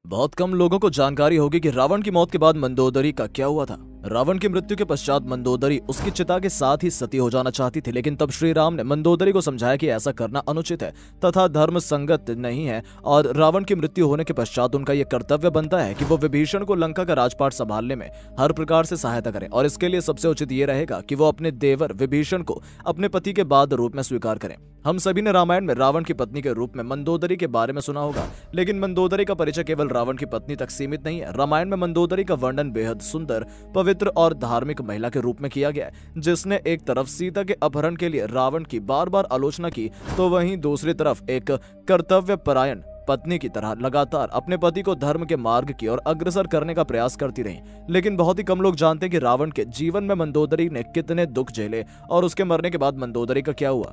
बहुत कम लोगों को जानकारी होगी कि रावण की मौत के बाद मंदोदरी का क्या हुआ था। रावण की मृत्यु के पश्चात मंदोदरी उसकी चिता के साथ ही सती हो जाना चाहती थी, लेकिन तब श्री राम ने मंदोदरी को समझाया कि ऐसा करना अनुचित है तथा धर्म संगत नहीं है और रावण की मृत्यु होने के पश्चात उनका यह कर्तव्य बनता है कि वो विभीषण को लंका का राजपाट संभालने में हर प्रकार से सहायता करें और इसके लिए सबसे उचित ये रहेगा कि वो अपने देवर विभीषण को अपने पति के बाद रूप में स्वीकार करें। हम सभी ने रामायण में रावण की पत्नी के रूप में मंदोदरी के बारे में सुना होगा, लेकिन मंदोदरी का परिचय केवल रावण की पत्नी तक सीमित नहीं है। रामायण में मंदोदरी का वर्णन बेहद सुंदर, पवित्र और धार्मिक महिला के रूप में किया गया है, जिसने एक तरफ सीता के अपहरण के लिए रावण की बार बार आलोचना की, तो वहीं दूसरी तरफ एक कर्तव्य परायण पत्नी की तरह लगातार अपने पति को धर्म के मार्ग की ओर अग्रसर करने का प्रयास करती रही। लेकिन बहुत ही कम लोग जानते हैं कि रावण के जीवन में मंदोदरी ने कितने दुख झेले और उसके मरने के बाद मंदोदरी का क्या हुआ।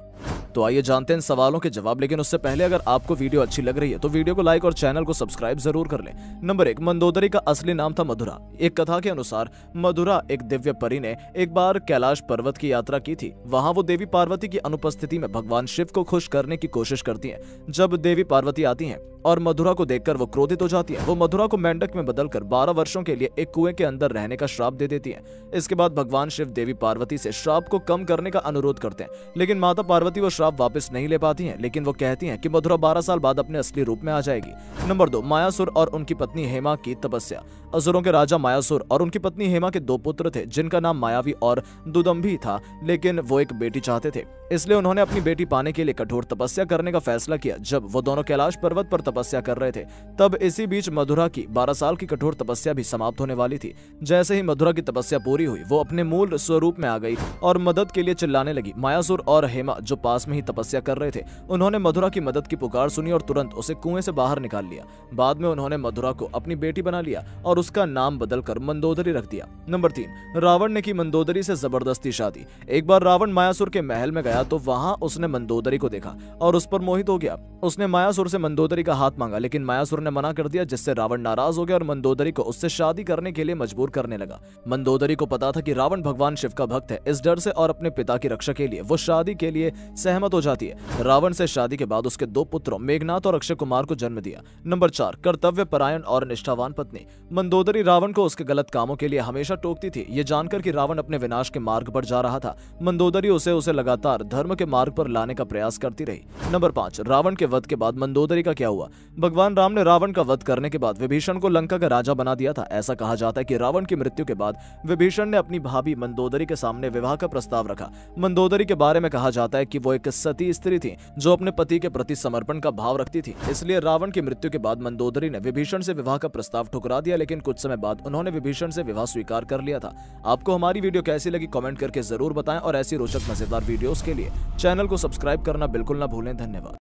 तो आइए जानते हैं इन सवालों के जवाब, लेकिन उससे पहले अगर आपको वीडियो अच्छी लग रही है तो वीडियो को लाइक और चैनल को सब्सक्राइब जरूर कर लें। नंबर 1, मंदोदरी का असली नाम था मधुरा। एक कथा के अनुसार मधुरा एक दिव्य परी ने एक बार कैलाश पर्वत की यात्रा की थी। वहां वो देवी पार्वती की अनुपस्थिति में भगवान शिव को खुश करने की कोशिश करती है। जब देवी पार्वती आती हैं और मधुरा को देखकर वो क्रोधित हो जाती है। वो मधुरा को मेंढक में बदलकर 12 वर्षों के लिए एक कुएं के अंदर रहने का श्राप दे देती है। इसके बाद भगवान शिव देवी पार्वती से श्राप को कम करने का अनुरोध करते हैं, लेकिन माता पार्वती वो श्राप वापस नहीं ले पाती हैं, लेकिन वो कहती हैं कि मधुरा 12 साल बाद अपने असली रूप में आ जाएगी। नंबर 2, मायासुर और उनकी पत्नी हेमा की तपस्या। असुरों के राजा मायासुर और उनकी पत्नी हेमा के 2 पुत्र थे, जिनका नाम मायावी और दुदंभी था, लेकिन वो एक बेटी चाहते थे। इसलिए उन्होंने अपनी बेटी पाने के लिए कठोर तपस्या करने का फैसला किया। जब वो दोनों कैलाश पर्वत पर तपस्या कर रहे थे, तब इसी बीच मधुरा की 12 साल की कठोर तपस्या भी समाप्त होने वाली थी। जैसे ही मधुरा की तपस्या पूरी हुई, वो अपने मूल स्वरूप में आ गई और मदद के लिए चिल्लाने लगी। मायासुर और हेमा जो पास में ही तपस्या कर रहे थे, उन्होंने मधुरा की मदद की पुकार सुनी और तुरंत उसे कुएं से बाहर निकाल लिया। बाद में उन्होंने मधुरा को अपनी बेटी बना लिया और उसका नाम बदलकर मंदोदरी रख दिया। नंबर 3, रावण ने की मंदोदरी से जबरदस्ती शादी। एक बार रावण मायासुर के महल में गया तो वहां उसने मंदोदरी को देखा और उस पर मोहित हो गया। उसने मायासुर से मंदोदरी का हाथ मांगा, लेकिन मायासुर ने मना कर दिया, जिससे रावण नाराज हो गया और मंदोदरी को उससे शादी करने के लिए मजबूर करने लगा। मंदोदरी को पता था कि रावण भगवान शिव का भक्त है। इस डर से और अपने पिता की रक्षा के लिए वो शादी के लिए सहमत हो जाती है। रावण से शादी के बाद उसके 2 पुत्रों मेघनाथ और अक्षय कुमार को जन्म दिया। नंबर 4, कर्तव्य परायण और निष्ठावान पत्नी। मंदोदरी रावण को उसके गलत कामों के लिए हमेशा टोकती थी। ये जानकर कि रावण अपने विनाश के मार्ग पर जा रहा था, मंदोदरी उसे लगातार धर्म के मार्ग पर लाने का प्रयास करती रही। नंबर 5, रावण के वध के बाद मंदोदरी का क्या हुआ। भगवान राम ने रावण का वध करने के बाद विभीषण को लंका का राजा बना दिया था। ऐसा कहा जाता है कि रावण की मृत्यु के बाद विभीषण ने अपनी भाभी मंदोदरी के सामने विवाह का प्रस्ताव रखा। मंदोदरी के बारे में कहा जाता है कि वो एक सती स्त्री थी जो अपने पति के प्रति समर्पण का भाव रखती थी। इसलिए रावण की मृत्यु के बाद मंदोदरी ने विभीषण से विवाह का प्रस्ताव ठुकरा दिया, लेकिन कुछ समय बाद उन्होंने विभीषण से विवाह स्वीकार कर लिया था। आपको हमारी वीडियो कैसी लगी कमेंट करके जरूर बताएं और ऐसी रोचक मजेदार वीडियोस के लिए चैनल को सब्सक्राइब करना बिल्कुल ना भूलें। धन्यवाद।